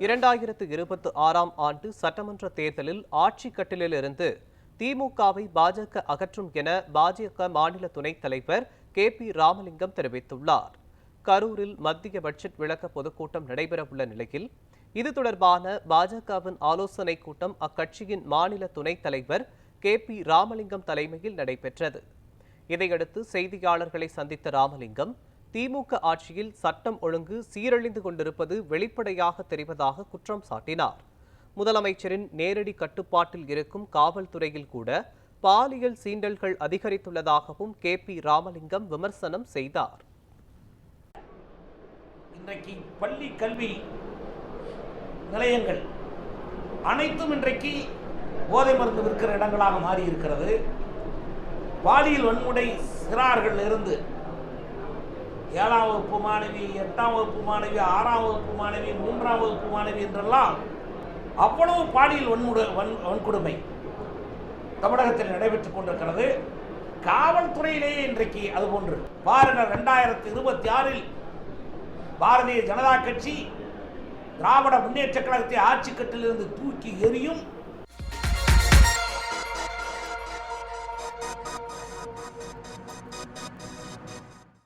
2026ஆம் ஆண்டு சட்டமன்ற தேர்தலில் ஆட்சி கட்டிலிலிருந்து திமுகவை பாஜக அகற்றும் என பாஜக மாநில துணைத் தலைவர் கே.பி. ராமலிங்கம் தெரிவித்துள்ளார். கரூரில் மத்திய பட்ஜெட் விளக்க பொதுக்கூட்டம் நடைபெறவுள்ள நிலையில் இது தொடர்பான பாஜகவின் ஆலோசனைக் கூட்டம் அக்கட்சியின் மாநில துணைத் தலைவர் கே.பி. ராமலிங்கம் தலைமையில் நடைபெற்றது. இதையடுத்து செய்தியாளர்களை சந்தித்த ராமலிங்கம், திமுக ஆட்சியில் சட்டம் ஒழுங்கு சீரழிந்து கொண்டிருப்பது வெளிப்படையாக தெரிவதாக குற்றம் சாட்டினார். முதலமைச்சரின் நேரடி கட்டுப்பாட்டில் இருக்கும் காவல்துறையில் கூட பாலியல் சீண்டல்கள் அதிகரித்துள்ளதாகவும் கே.பி. ராமலிங்கம் விமர்சனம் செய்தார். இன்றைக்கு பள்ளி கல்வி நிலையங்கள் அனைத்தும் இன்றைக்கு போதை மருந்து விற்கிற இடங்களாக மாறி இருக்கிறது. பாலியல் வன்முறை சிறார்கள் இருந்து 7ஆம் வகுப்பு மாணவி, 8ஆம் வகுப்பு மாணவி, 6ஆம் வகுப்பு மாணவி, 3ஆம் வகுப்பு மாணவி என்றெல்லாம் அவ்வளவு பாலியல் வன்கொடுமை தமிழகத்தில் நடைபெற்றுக் கொண்டிருக்கிறது. காவல்துறையிலேயே இன்றைக்கு அதுபோன்று பாருங்கள், 2026இல் பாரதிய ஜனதா கட்சி திராவிட முன்னேற்ற கழகத்தை ஆட்சி கட்டிலிருந்து தூக்கி எறியும்.